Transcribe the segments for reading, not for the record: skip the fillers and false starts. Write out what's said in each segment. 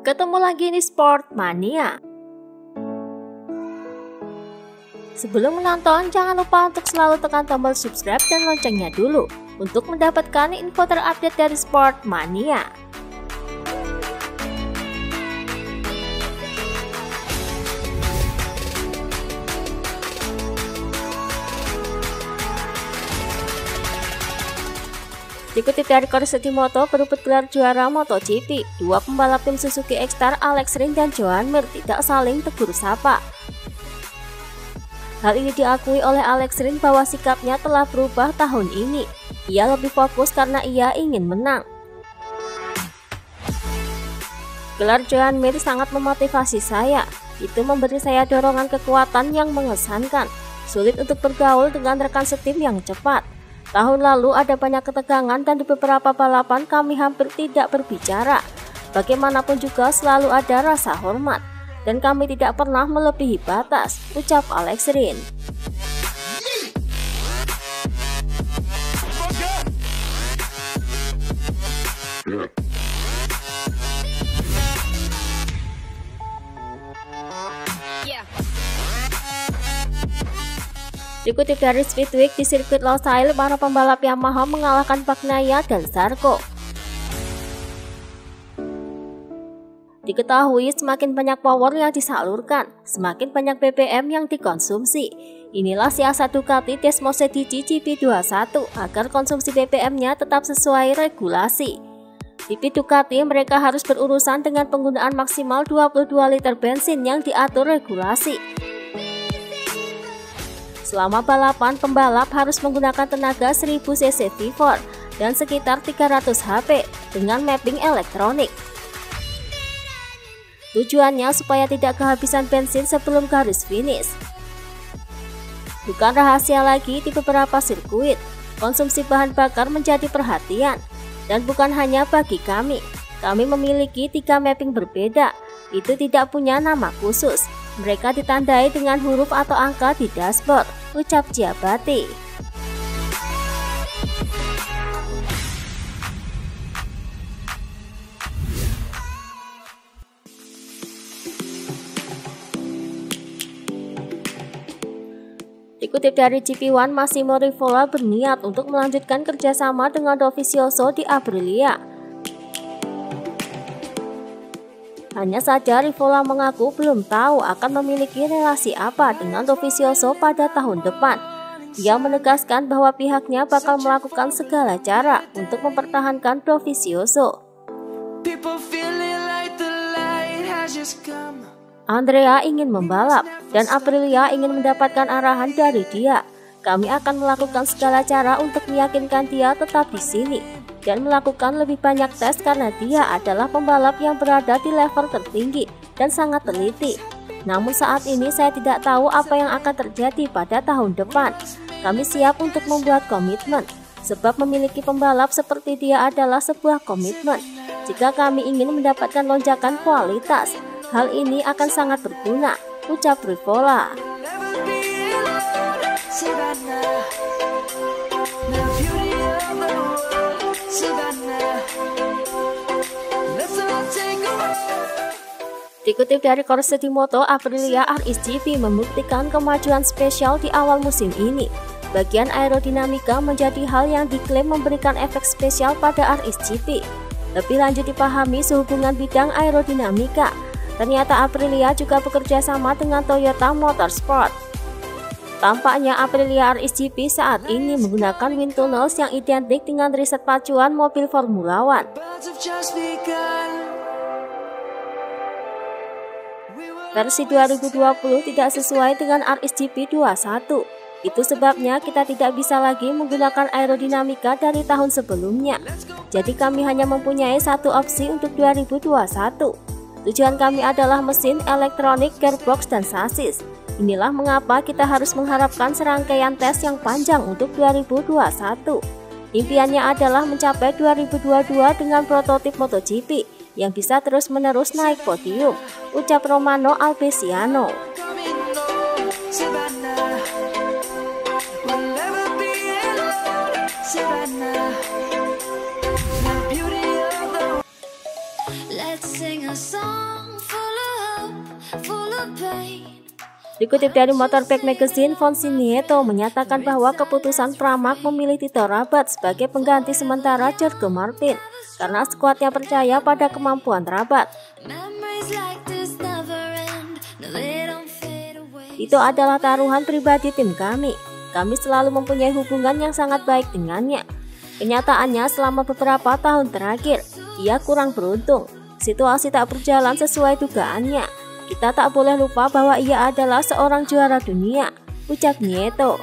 Ketemu lagi di Sport Mania. Sebelum menonton, jangan lupa untuk selalu tekan tombol subscribe dan loncengnya dulu untuk mendapatkan info terupdate dari Sport Mania. Dikutip dari Corsetti Moto, berebut gelar juara MotoGP, dua pembalap tim Suzuki X-Star Alex Rins dan Joan Mir tidak saling tegur sapa. Hal ini diakui oleh Alex Rins bahwa sikapnya telah berubah tahun ini. Ia lebih fokus karena ia ingin menang. Gelar Joan Mir sangat memotivasi saya. Itu memberi saya dorongan kekuatan yang mengesankan. Sulit untuk bergaul dengan rekan setim yang cepat. Tahun lalu ada banyak ketegangan dan di beberapa balapan kami hampir tidak berbicara. Bagaimanapun juga selalu ada rasa hormat dan kami tidak pernah melebihi batas, ucap Alex Rins. Dikutip dari Speedweek, di sirkuit Losail, para pembalap Yamaha mengalahkan Bagnaia dan Zarco. Diketahui semakin banyak power yang disalurkan, semakin banyak BBM yang dikonsumsi. Inilah siasat Ducati Desmosedici GP21 agar konsumsi BBM-nya tetap sesuai regulasi. Di pit Ducati, mereka harus berurusan dengan penggunaan maksimal 22 liter bensin yang diatur regulasi. Selama balapan, pembalap harus menggunakan tenaga 1000 cc V4 dan sekitar 300 HP dengan mapping elektronik. Tujuannya supaya tidak kehabisan bensin sebelum garis finish. Bukan rahasia lagi, di beberapa sirkuit, konsumsi bahan bakar menjadi perhatian. Dan bukan hanya bagi kami. Kami memiliki 3 mapping berbeda. Itu tidak punya nama khusus. Mereka ditandai dengan huruf atau angka di dashboard, ucap Giabatti. Dikutip dari GP1, Massimo Rivola berniat untuk melanjutkan kerjasama dengan Dovizioso di Aprilia. Hanya saja Rivola mengaku belum tahu akan memiliki relasi apa dengan Dovizioso pada tahun depan. Dia menegaskan bahwa pihaknya bakal melakukan segala cara untuk mempertahankan Dovizioso. Andrea ingin membalap dan Aprilia ingin mendapatkan arahan dari dia. Kami akan melakukan segala cara untuk meyakinkan dia tetap di sini dan melakukan lebih banyak tes karena dia adalah pembalap yang berada di level tertinggi dan sangat teliti. Namun saat ini saya tidak tahu apa yang akan terjadi pada tahun depan. Kami siap untuk membuat komitmen, sebab memiliki pembalap seperti dia adalah sebuah komitmen. Jika kami ingin mendapatkan lonjakan kualitas, hal ini akan sangat berguna, ucap Rivola. Dikutip dari Corsetti Moto, Aprilia RSGP membuktikan kemajuan spesial di awal musim ini. Bagian aerodinamika menjadi hal yang diklaim memberikan efek spesial pada RSGP. Lebih lanjut dipahami sehubungan bidang aerodinamika. Ternyata Aprilia juga bekerja sama dengan Toyota Motorsport. Tampaknya Aprilia RSGP saat ini menggunakan wind tunnels yang identik dengan riset pacuan mobil Formula One. Versi 2020 tidak sesuai dengan RSGP 21. Itu sebabnya kita tidak bisa lagi menggunakan aerodinamika dari tahun sebelumnya. Jadi kami hanya mempunyai satu opsi untuk 2021. Tujuan kami adalah mesin, elektronik, gearbox, dan sasis. Inilah mengapa kita harus mengharapkan serangkaian tes yang panjang untuk 2021. Impiannya adalah mencapai 2022 dengan prototip MotoGP yang bisa terus-menerus naik podium, ucap Romano Albesiano. Let's sing Dikutip dari Motorbike Magazine, Fonsi Nieto menyatakan bahwa keputusan Pramac memilih Tito Rabat sebagai pengganti sementara Jorge Martin karena skuadnya percaya pada kemampuan Rabat. Tito adalah taruhan pribadi tim kami. Kami selalu mempunyai hubungan yang sangat baik dengannya. Kenyataannya selama beberapa tahun terakhir, ia kurang beruntung. Situasi tak berjalan sesuai dugaannya. Kita tak boleh lupa bahwa ia adalah seorang juara dunia, ucap Nieto.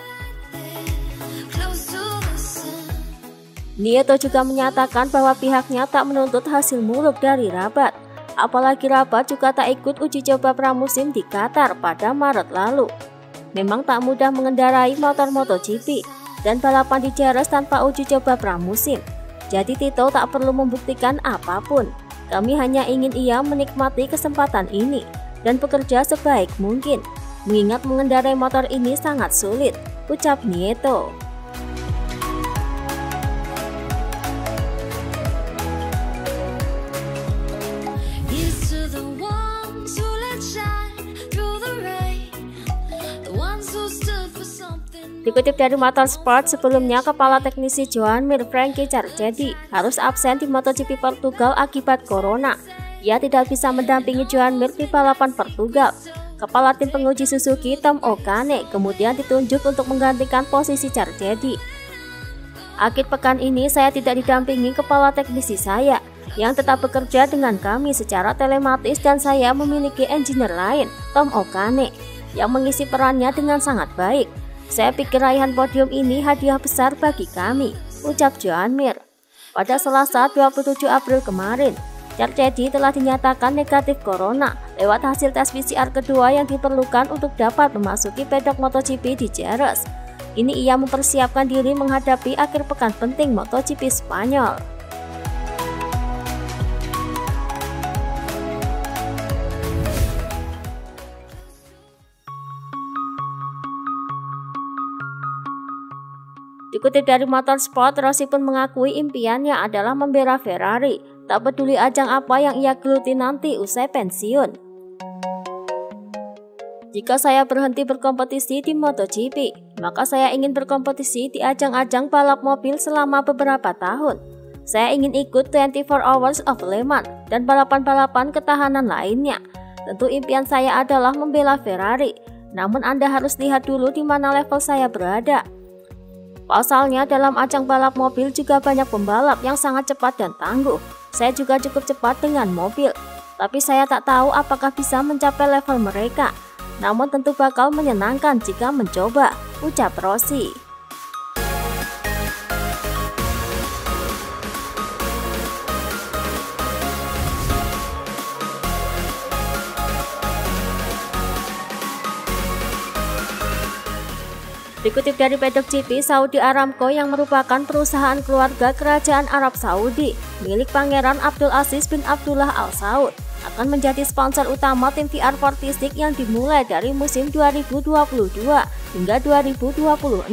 Nieto juga menyatakan bahwa pihaknya tak menuntut hasil muluk dari Rabat. Apalagi Rabat juga tak ikut uji coba pramusim di Qatar pada Maret lalu. Memang tak mudah mengendarai motor MotoGP dan balapan di Jerez tanpa uji coba pramusim. Jadi Tito tak perlu membuktikan apapun. Kami hanya ingin ia menikmati kesempatan ini dan bekerja sebaik mungkin. Mengingat mengendarai motor ini sangat sulit, ucap Nieto. Dikutip dari Motorsport, sebelumnya kepala teknisi Joan Mir Frankie Carcetti harus absen di MotoGP Portugal akibat corona. Ia tidak bisa mendampingi Joan Mir di balapan Portugal. Kepala tim penguji Suzuki Tom Okane kemudian ditunjuk untuk menggantikan posisi Carcetti. Akhir pekan ini saya tidak didampingi kepala teknisi saya yang tetap bekerja dengan kami secara telematis dan saya memiliki engineer lain, Tom Okane, yang mengisi perannya dengan sangat baik. Saya pikir raihan podium ini hadiah besar bagi kami, ucap Joan Mir. Pada Selasa 27 April kemarin, Carcetti telah dinyatakan negatif corona lewat hasil tes PCR kedua yang diperlukan untuk dapat memasuki pedok MotoGP di Jerez. Ini ia mempersiapkan diri menghadapi akhir pekan penting MotoGP Spanyol. Dikutip dari Motorsport, Rossi pun mengakui impiannya adalah membela Ferrari, tak peduli ajang apa yang ia geluti nanti usai pensiun. Jika saya berhenti berkompetisi di MotoGP, maka saya ingin berkompetisi di ajang-ajang balap mobil selama beberapa tahun. Saya ingin ikut 24 Hours of Le Mans dan balapan-balapan ketahanan lainnya. Tentu impian saya adalah membela Ferrari, namun Anda harus lihat dulu di mana level saya berada. Pasalnya dalam ajang balap mobil juga banyak pembalap yang sangat cepat dan tangguh. Saya juga cukup cepat dengan mobil, tapi saya tak tahu apakah bisa mencapai level mereka. Namun tentu bakal menyenangkan jika mencoba, ucap Rossi. Dikutip dari Paddock GP, Saudi Aramco yang merupakan perusahaan keluarga Kerajaan Arab Saudi milik Pangeran Abdul Aziz bin Abdullah Al Saud akan menjadi sponsor utama tim VR46 yang dimulai dari musim 2022 hingga 2026.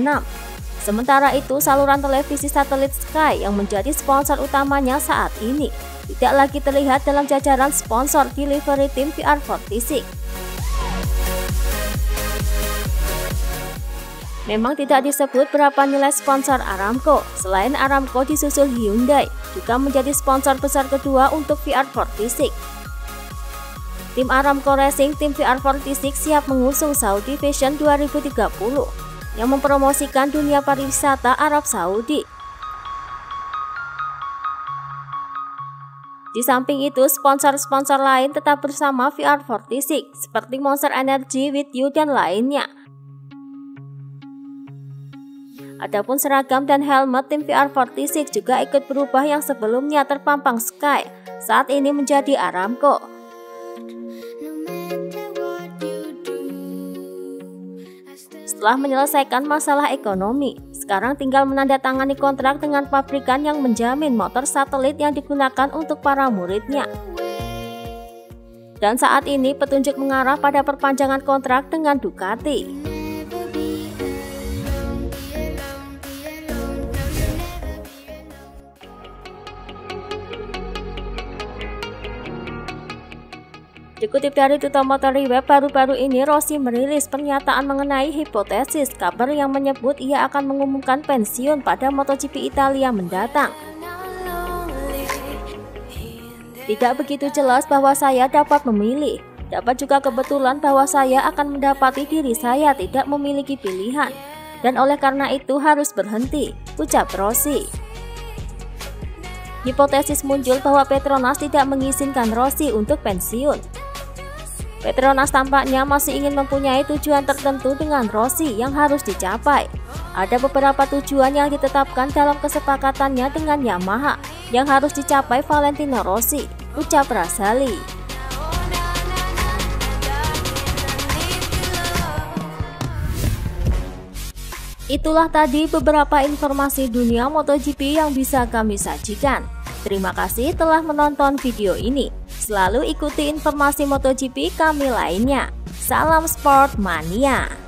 Sementara itu, saluran televisi satelit Sky yang menjadi sponsor utamanya saat ini tidak lagi terlihat dalam jajaran sponsor di livery tim VR46. Memang tidak disebut berapa nilai sponsor Aramco. Selain Aramco, disusul Hyundai, juga menjadi sponsor besar kedua untuk VR46. Tim Aramco Racing, tim VR46 siap mengusung Saudi Vision 2030 yang mempromosikan dunia pariwisata Arab Saudi. Di samping itu, sponsor-sponsor lain tetap bersama VR46 seperti Monster Energy, With You, dan lainnya. Adapun seragam dan helmet tim VR46 juga ikut berubah, yang sebelumnya terpampang Sky, saat ini menjadi Aramco. Setelah menyelesaikan masalah ekonomi, sekarang tinggal menandatangani kontrak dengan pabrikan yang menjamin motor satelit yang digunakan untuk para muridnya. Dan saat ini petunjuk mengarah pada perpanjangan kontrak dengan Ducati. Dikutip dari Tuttomotori Web, baru-baru ini Rossi merilis pernyataan mengenai hipotesis kabar yang menyebut ia akan mengumumkan pensiun pada MotoGP Italia mendatang. Tidak begitu jelas bahwa saya dapat memilih. Dapat juga kebetulan bahwa saya akan mendapati diri saya tidak memiliki pilihan. Dan oleh karena itu harus berhenti, ucap Rossi. Hipotesis muncul bahwa Petronas tidak mengizinkan Rossi untuk pensiun. Petronas tampaknya masih ingin mempunyai tujuan tertentu dengan Rossi yang harus dicapai. Ada beberapa tujuan yang ditetapkan dalam kesepakatannya dengan Yamaha yang harus dicapai Valentino Rossi, ucap Razzali. Itulah tadi beberapa informasi dunia MotoGP yang bisa kami sajikan. Terima kasih telah menonton video ini. Selalu ikuti informasi MotoGP kami lainnya. Salam Sport Mania.